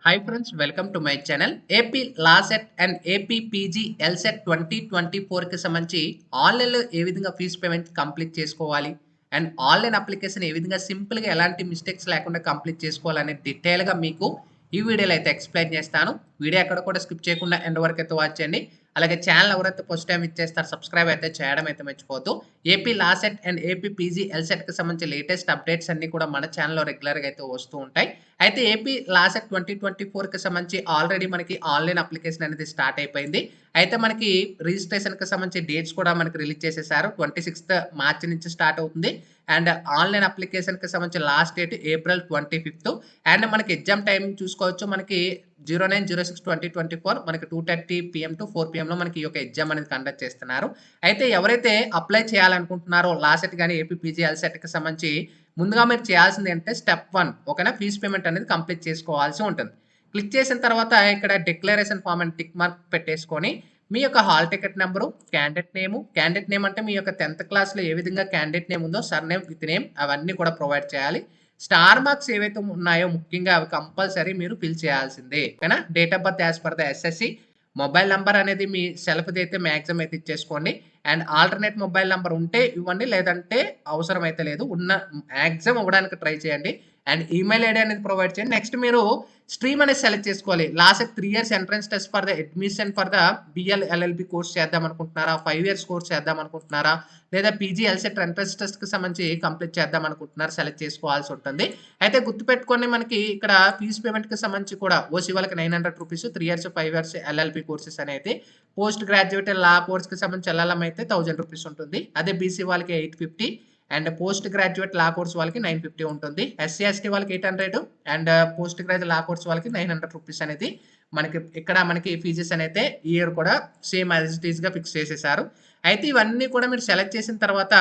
Hi friends, welcome to my channel. AP LASET and AP PG LSET 2024కి సంబంధించి ఆన్లైన్లో ఏ విధంగా fee payment complete చేసుకోవాలి and online application ఏ విధంగా సింపుల్గా ఎలాంటి మిస్టేక్స్ లేకుండా కంప్లీట్ చేసుకోవాలనే డీటెయిల్గా మీకు ఈ వీడియోలో అయితే ఎక్స్ప్లెయిన్ చేస్తాను. వీడియో ఎక్కడ కూడా స్కిప్ చేయకుండా ఎండ్ వరకు అయితే వాచ్ చేయండి. అలాగే ఛానల్ ఎవరైతే ఫస్ట్ టైం ఇచ్చేస్తారు సబ్స్క్రైబ్ అయితే చేయడం అయితే మర్చిపోవద్దు. AP LAWCET and AP PG ఎల్సెట్కి సంబంధించి లేటెస్ట్ అప్డేట్స్ అన్ని కూడా మన ఛానల్లో రెగ్యులర్గా అయితే వస్తూ ఉంటాయి. అయితే ఏపీ లాసెట్ 2024కి సంబంధించి ఆల్రెడీ మనకి ఆన్లైన్ అప్లికేషన్ అనేది స్టార్ట్ అయిపోయింది. అయితే మనకి రిజిస్ట్రేషన్కి సంబంధించి డేట్స్ కూడా మనకి రిలీజ్ చేసేసారు. 26th మార్చి నుంచి స్టార్ట్ అవుతుంది. అండ్ ఆన్లైన్ అప్లికేషన్కి సంబంధించి last date April 25th. And మనకి ఎగ్జామ్ టైమింగ్ చూసుకోవచ్చు. మనకి 09/06/2024 మనకి 2:30 PM to 4 PM లో మనకి ఈ యొక్క ఎగ్జామ్ అనేది కండక్ట్ చేస్తున్నారు. అయితే ఎవరైతే అప్లై చేయాలనుకుంటున్నారో లాసెట్ కానీ ఏపీ పీజీ ఎల్సెట్కి సంబంధించి ముందుగా మీరు చేయాల్సింది అంటే స్టెప్ 1 ఓకేనా, ఫీజ్ పేమెంట్ అనేది కంప్లీట్ చేసుకోవాల్సి ఉంటుంది. క్లిక్ చేసిన తర్వాత ఇక్కడ డిక్లరేషన్ ఫామ్ అని టిక్ మార్క్ పెట్టేసుకొని మీ యొక్క hall ticket number, candidate name అంటే మీ యొక్క 10th క్లాస్లో ఏ విధంగా క్యాండిడేట్ నేమ్ ఉందో సర్ నేమ్ విత్ నేమ్ అవన్నీ కూడా ప్రొవైడ్ చేయాలి. స్టార్ మార్క్స్ ఏవైతే ఉన్నాయో ముఖ్యంగా అవి కంపల్సరీ మీరు ఫిల్ చేయాల్సిందే ఓకేనా. Date of birth as per the SSC, mobile number అనేది మీ సెల్ఫ్ది అయితే మ్యాక్సిమం అయితే ఇచ్చేసుకోండి. అండ్ ఆల్టర్నేట్ మొబైల్ నెంబర్ ఉంటే ఇవ్వండి, లేదంటే అవసరం అయితే లేదు, ఉన్న మ్యాక్సిమం ఇవ్వడానికి ట్రై చేయండి. అండ్ ఈమెయిల్ ఐడి అనేది ప్రొవైడ్ చేయండి. నెక్స్ట్ మీరు స్ట్రీమ్ అనేది సెలెక్ట్ చేసుకోవాలి. Last 3 years entrance test for the admission for the BL LLB course చేద్దాం అనుకుంటున్నారా, 5 years కోర్స్ చేద్దాం అనుకుంటున్నారా, లేదా పీజీ ఎల్సెట్ ఎంట్రన్స్ టెస్ట్ కి సంబంధించి కంప్లీట్ చేద్దాం అనుకుంటున్నారు, సెలెక్ట్ చేసుకోవాల్సి ఉంటుంది. అయితే గుర్తుపెట్టుకొని మనకి ఇక్కడ ఫీజ్ పేమెంట్ కి సంబంధించి కూడా ఓసీ వాళ్ళకి 900 rupees, 3 years 5 years LLB courses అనేది, పోస్ట్ గ్రాడ్యుయేట్ లా కోర్స్ కి సంబంధించి ఎల్ఎల్ఎం అయితే 1000 రూపీస్ ఉంటుంది. అదే బీసీ వాళ్ళకి 850 and post graduate law course వాళ్ళకి 950 ఉంటుంది. ఎస్సీ ఎస్టీ వాళ్ళకి 800 and post graduate law course వాళ్ళకి 900 రూపీస్ అనేది మనకి ఇక్కడ మనకి ఫీజెస్ అనేది ఇయర్ కూడా సేమ్ యాజ్ ఇట్ ఈస్ గా ఫిక్స్ చేసేసారు. అయితే ఇవన్నీ కూడా మీరు సెలెక్ట్ చేసిన తర్వాత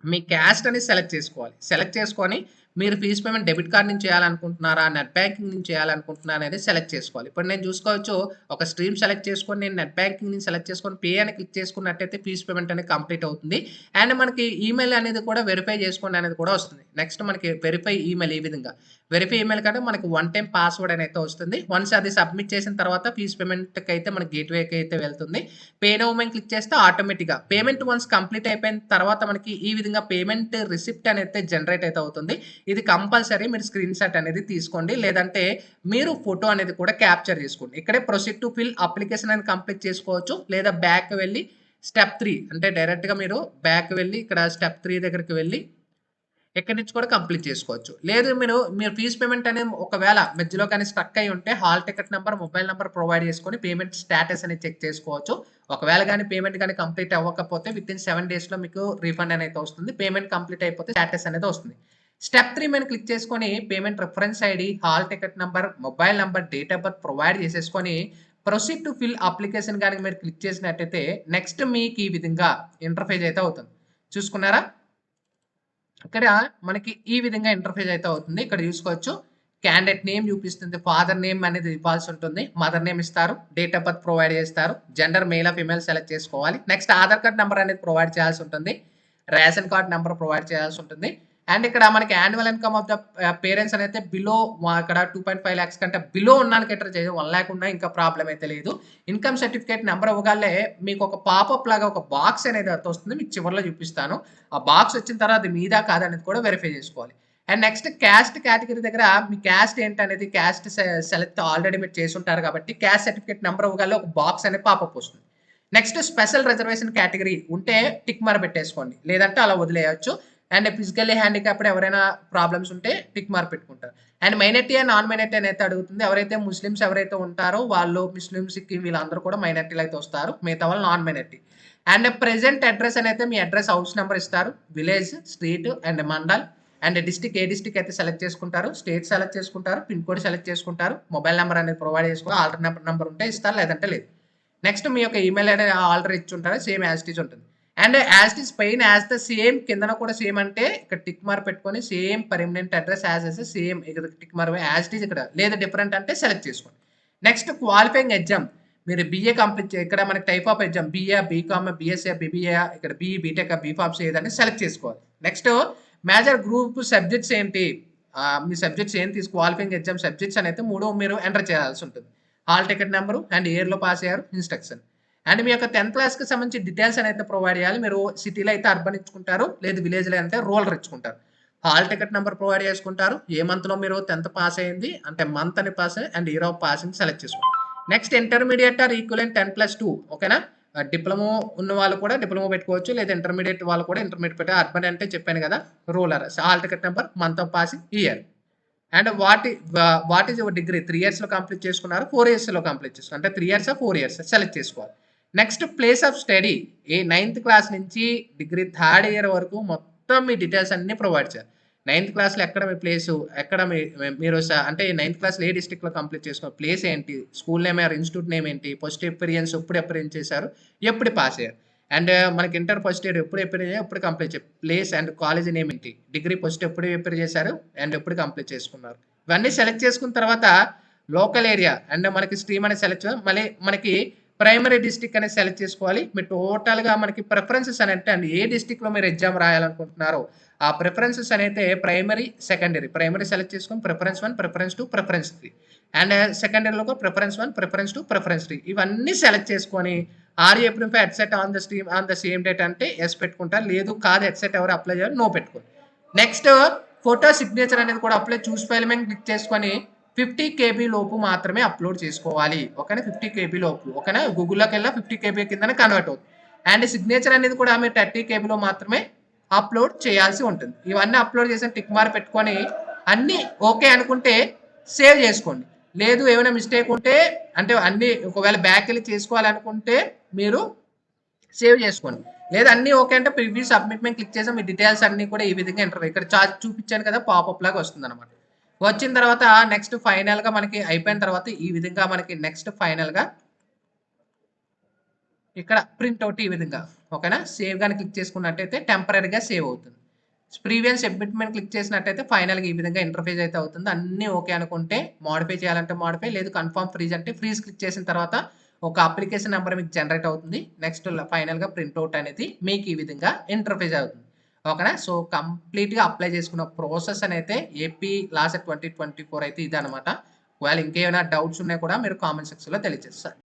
మీ క్యాస్ట్ అనేది సెలెక్ట్ చేసుకోవాలి. సెలెక్ట్ చేసుకొని మీరు ఫీజ్ పేమెంట్ డెబిట్ కార్డ్ నుంచి చేయాలనుకుంటున్నారా, నెట్ బ్యాంకింగ్ నుంచి చేయాలనుకుంటున్నారా అనేది సెలెక్ట్ చేసుకోవాలి. ఇప్పుడు నేను చూసుకోవచ్చు, ఒక స్ట్రీమ్ సెలెక్ట్ చేసుకొని నేను నెట్ బ్యాంకింగ్ నుంచి సెలెక్ట్ చేసుకొని పే అని క్లిక్ చేసుకున్నట్టయితే ఫీజ్ పేమెంట్ అనేది కంప్లీట్ అవుతుంది. అండ్ మనకి ఈమెయిల్ అనేది కూడా వెరిఫై చేసుకోండి అనేది కూడా వస్తుంది. నెక్స్ట్ మనకి వెరిఫై ఈమెయిల్, ఈ విధంగా వెరిఫై ఈమెయిల్ కంటే మనకి 1 time పాస్వర్డ్ అనేది వస్తుంది. వన్స్ అది సబ్మిట్ చేసిన తర్వాత ఫీజ్ పేమెంట్కి అయితే మన గేట్వేకి అయితే వెళ్తుంది. పే నౌ క్లిక్ చేస్తే ఆటోమేటిక్గా పేమెంట్ వన్స్ కంప్లీట్ అయిపోయిన తర్వాత మనకి ఈ విధంగా పేమెంట్ రిసిప్ట్ అనేది జనరేట్ అయితే అవుతుంది. ఇది కంపల్సరీ మీరు స్క్రీన్ షాట్ అనేది తీసుకోండి, లేదంటే మీరు ఫోటో అనేది కూడా క్యాప్చర్ చేసుకోండి. ఇక్కడే ప్రొసీడ్ టు ఫిల్ అప్లికేషన్ అని కంప్లీట్ చేసుకోవచ్చు, లేదా బ్యాక్ వెళ్ళి స్టెప్ 3 అంటే డైరెక్ట్గా మీరు బ్యాక్ వెళ్ళి ఇక్కడ స్టెప్ 3 దగ్గరికి వెళ్ళి ఎక్కడి నుంచి కూడా కంప్లీట్ చేసుకోవచ్చు. లేదు మీరు ఫీజ్ పేమెంట్ అనేది ఒకవేళ మధ్యలో కానీ స్ట్రక్ అయి ఉంటే hall ticket number, mobile number provide చేసుకొని పేమెంట్ స్టేటస్ అనేది చెక్ చేసుకోవచ్చు. ఒకవేళ కానీ పేమెంట్ కానీ కంప్లీట్ అవ్వకపోతే విత్ ఇన్ 7 days లో మీకు రీఫండ్ అనేది వస్తుంది. పేమెంట్ కంప్లీట్ అయిపోతే స్టేటస్ అనేది వస్తుంది. స్టెప్ 3 మీద క్లిక్ చేసుకొని payment reference ID, hall ticket number, mobile number, date of birth provide చేసేసుకొని ప్రొసీడ్ టు ఫిల్ అప్లికేషన్ కానీ మీరు క్లిక్ చేసినట్టయితే నెక్స్ట్ మీకు ఈ విధంగా ఇంటర్ఫేస్ అయితే అవుతుంది. చూసుకున్నారా, ఇక్కడ మనకి ఈ విధంగా ఇంటర్ఫేస్ అయితే అవుతుంది. ఇక్కడ చూసుకోవచ్చు, క్యాండిడేట్ నేమ్ చూపిస్తుంది, ఫాదర్ నేమ్ అనేది ఇవ్వాల్సి ఉంటుంది, మదర్ నేమ్ ఇస్తారు, డేట్ ఆఫ్ బర్త్ ప్రొవైడ్ చేస్తారు, gender male of female select చేసుకోవాలి. నెక్స్ట్ ఆధార్ కార్డ్ నెంబర్ అనేది ప్రొవైడ్ చేయాల్సి ఉంటుంది, రేషన్ కార్డ్ నెంబర్ ప్రొవైడ్ చేయాల్సి ఉంటుంది. అండ్ ఇక్కడ మనకి annual income of the parents అనేది బిలో ఇక్కడ 2.5 lakhs కంటే బిలో ఉన్నానికి ఎంటర్ చేయాలి. 1 lakh ఉన్నా ఇంకా ప్రాబ్లం అయితే లేదు. ఇన్కమ్ సర్టిఫికేట్ నెంబర్ ఇవ్వగానే మీకు ఒక పాపప్ లాగా ఒక బాక్స్ అనేది వస్తుంది, మీకు చివరిలో చూపిస్తాను. ఆ బాక్స్ వచ్చిన తర్వాత అది మీదా కాదనేది కూడా వెరిఫై చేసుకోవాలి. అండ్ నెక్స్ట్ క్యాస్ట్ కేటగిరీ దగ్గర మీ క్యాస్ట్ ఏంటనేది క్యాస్ట్ సెలెక్ట్ ఆల్రెడీ మీరు చేసి ఉంటారు కాబట్టి క్యాస్ట్ సర్టిఫికేట్ నెంబర్ ఇవ్వగానే ఒక బాక్స్ అనేది పాపప్ వస్తుంది. నెక్స్ట్ స్పెషల్ రిజర్వేషన్ కేటగిరీ ఉంటే టిక్ మార్ పెట్టేసుకోండి, లేదంటే అలా వదిలేయచ్చు. అండ్ ఫిజికల్లీ హ్యాండిక్యాప్డ్ ఎవరైనా ప్రాబ్లమ్స్ ఉంటే టిక్ మార్క్ పెట్టుకుంటారు. And minority and non minority అయితే అడుగుతుంది. ఎవరైతే ముస్లిమ్స్ ఎవరైతే ఉంటారో వాళ్ళు ముస్లిమ్స్కి వీళ్ళందరూ కూడా మైనారిటీలు అయితే వస్తారు, మిగతా వాళ్ళు non minority. And present address అనేది మీ అడ్రస్, హౌస్ నెంబర్ ఇస్తారు, village, street and mandal and district, A district అయితే సెలెక్ట్ చేసుకుంటారు, స్టేట్ సెలెక్ట్ చేసుకుంటారు, పిన్ కోడ్ సెలెక్ట్ చేసుకుంటారు, మొబైల్ నెంబర్ అనేది ప్రొవైడ్ చేసుకుంటారు, ఆల్టర్ నెంబర్ ఉంటే ఇస్తారు, లేదంటే లేదు. నెక్స్ట్ మీ యొక్క ఈమెయిల్ అనేది ఆల్రెడీ ఇచ్చి ఉంటారు, సేమ్ యాజ్ ఇట్ ఈజ్ ఉంటుంది. అండ్ యాజ్ ఇట్ ఈస్ పైన యాజ్ ద సేమ్ కిందన కూడా సేమ్ అంటే ఇక్కడ టిక్ మార్క్ పెట్టుకొని same permanent address as yes same ఇక్కడ tick mark as it is, ఇక్కడ లేదా డిఫరెంట్ అంటే సెలెక్ట్ చేసుకోండి. నెక్స్ట్ క్వాలిఫైయింగ్ ఎగ్జామ్ మీరు బీఏ కంప్లీట్ ఇక్కడ మనకి type of exam BA, BCom, BSA, BBA, ఇక్కడ బీఈ, బీటెక్, బీఫార్మ్స్ ఏదని సెలెక్ట్ చేసుకోవాలి. నెక్స్ట్ మేజర్ గ్రూప్ సబ్జెక్ట్స్ ఏంటి, మీ సబ్జెక్ట్స్ ఏం క్వాలిఫైయింగ్ ఎగ్జామ్ సబ్జెక్ట్స్ అనేది 3 మీరు ఎంటర్ చేయాల్సి ఉంటుంది. హాల్ టికెట్ నెంబరు అండ్ ఇయర్‌లో పాస్ అయ్యారు, ఇన్‌స్ట్రక్షన్. అండ్ మీ యొక్క 10థ్ క్లాస్‌కి సంబంధించి డీటెయిల్స్ అనేది ప్రొవైడ్ చేయాలి. మీరు సిటీలో అయితే అర్బన్ ఇచ్చుకుంటారు. లేదు విలేజ్‌లో అంటే రూరల్ ఇచ్చుకుంటారు. హాల్ టికెట్ నెంబర్ ప్రొవైడ్ చేసుకుంటారు. ఏ మంత్‌లో మీరు 10థ్ పాస్ అయింది అంటే మంత్ అని pass and year of passing select చేసుకోండి. నెక్స్ట్ ఇంటర్మీడియేట్ ఆర్ ఈక్వలెంట్ 10+2 ఓకేనా? డిప్లొమా ఉన్న వాళ్ళు కూడా డిప్లొమా పెట్టుకోవచ్చు. లేదా ఇంటర్మీడియేట్ వాళ్ళు కూడా ఇంటర్మీడియేట్ పెట్టారు. అర్బన్ అంటే చెప్పాను కదా rural. Hall ticket number, month of passing, year. And what is your degree 3 ఇయర్స్‌లో కంప్లీట్ చేసుకున్నారు, 4 ఇయర్స్‌లో కంప్లీట్ చేసుకున్నారు. అంటే 3 ఇయర్సా, 4 ఇయర్సా సెలెక్ట్ చేసుకోవాలి. Next place of study ninth class నుంచి డిగ్రీ థర్డ్ ఇయర్ వరకు మొత్తం మీ డీటెయిల్స్ అన్నీ ప్రొవైడ్ చేయాలి. 9థ్ క్లాస్‌లో ఎక్కడ మీ ప్లేసు, ఎక్కడ మీరు అంటే 9థ్ క్లాస్‌లో ఏ డిస్ట్రిక్ట్‌లో కంప్లీట్ చేసుకున్నారు, ప్లేస్ ఏంటి, school name or institute name ఏంటి, ఫస్ట్ ఎక్స్‌పీరియన్స్ ఎప్పుడు ఎక్స్‌పీరియన్స్ చేశారు, ఎప్పుడు పాస్ అయ్యారు. అండ్ మనకి ఇంటర్ ఫస్ట్ ఇయర్ ఎప్పుడు ఎక్స్‌పీరియన్స్ ఎప్పుడు కంప్లీట్ చేశారు, ప్లేస్ అండ్ కాలేజ్ నేమ్ ఏంటి, డిగ్రీ ఫస్ట్ ఎప్పుడు ఎక్స్‌పీరియన్స్ చేశారు అండ్ ఎప్పుడు కంప్లీట్ చేసుకున్నారు. ఇవన్నీ సెలెక్ట్ చేసుకున్న తర్వాత లోకల్ ఏరియా అండ్ మనకి స్ట్రీమ్ అనేది సెలెక్ట్ మళ్ళీ మనకి ప్రైమరీ డిస్ట్రిక్ట్ అనేది సెలెక్ట్ చేసుకోవాలి. మీరు టోటల్‌గా మనకి ప్రిఫరెన్సెస్ అని అంటే అండి ఏ డిస్ట్రిక్ట్‌లో మీరు ఎగ్జామ్ రాయాలనుకుంటున్నారో ఆ ప్రిఫరెన్సెస్ అయితే ప్రైమరీ, సెకండరీ. ప్రైమరీ సెలెక్ట్ చేసుకొని ప్రిఫరెన్స్ 1, ప్రిఫరెన్స్ 2, ప్రిఫరెన్స్ 3 అండ్ సెకండరీలో కూడా ప్రిఫరెన్స్ 1, ప్రిఫరెన్స్ 2, ప్రిఫరెన్స్ 3 ఇవన్నీ సెలెక్ట్ చేసుకొని are you applying for ECET on the stream on the same date అంటే ఎస్ పెట్టుకుంటారు. లేదు కాదు ఎట్సెట్ ఎవరు అప్లై చేయాలి నో పెట్టుకోండి. నెక్స్ట్ ఫోటో సిగ్నేచర్ అనేది కూడా అప్లై చూస్ ఫైల్ మీద క్లిక్ చేసుకొని 50 కేబీ లోపు మాత్రమే అప్లోడ్ చేసుకోవాలి. ఓకేనా? 50 కేబీ లోపు ఓకేనా? గూగుల్‌లోకి వెళ్ళినా 50 కేబీ కిందనే కన్వర్ట్ అవుతుంది. అండ్ సిగ్నేచర్ అనేది కూడా మీరు 30 కేబీలో మాత్రమే అప్లోడ్ చేయాల్సి ఉంటుంది. ఇవన్నీ అప్లోడ్ చేసిన టిక్ మార్క్ పెట్టుకొని అన్నీ ఓకే అనుకుంటే సేవ్ చేసుకోండి. లేదు ఏమైనా మిస్టేక్ ఉంటే అంటే అన్నీ ఒకవేళ బ్యాక్ వెళ్ళి చేసుకోవాలనుకుంటే మీరు సేవ్ చేసుకోండి. లేదా అన్నీ ఓకే అంటే ప్రివ్యూ సబ్మిట్ మీద క్లిక్ చేసి మీ డీటెయిల్స్ అన్నీ కూడా ఈ విధంగా ఎంటర్ ఇక్కడ చార్ట్ చూపించాను కదా పాపప్ లాగా వస్తుందన్నమాట. వచ్చిన తర్వాత నెక్స్ట్ ఫైనల్‌గా మనకి అయిపోయిన తర్వాత ఈ విధంగా మనకి నెక్స్ట్ ఫైనల్‌గా ఇక్కడ ప్రింట్ అవుట్ ఈ విధంగా ఓకేనా? సేవ్ గాని క్లిక్ చేసుకున్నట్టయితే టెంపరరీగా సేవ్ అవుతుంది. ప్రీవియస్ సబ్మిట్ మీద క్లిక్ చేసినట్టయితే ఫైనల్‌గా ఈ విధంగా ఇంటర్ఫేస్ అయితే అవుతుంది. అన్నీ ఓకే అనుకుంటే మోడిఫై చేయాలంటే మోడిఫై, లేదు కన్ఫర్మ్ ఫ్రీజ్ అంటే ఫ్రీజ్ క్లిక్ చేసిన తర్వాత ఒక అప్లికేషన్ నంబర్ మీకు జనరేట్ అవుతుంది. నెక్స్ట్ ఫైనల్‌గా ప్రింట్ అవుట్ అనేది మీకు ఈ విధంగా ఇంటర్ఫేస్ అవుతుంది. ఓకేనా? సో కంప్లీట్‌గా అప్లై చేసుకున్న ప్రాసెస్ అనైతే ఏపీ లాసెట్ 2024 అయితే ఇదనమాట. ఒకవేళ ఇంకేమైనా డౌట్స్ ఉన్నా కూడా మీరు కామెంట్ సెక్షన్‌లో తెలియజేస్తారు.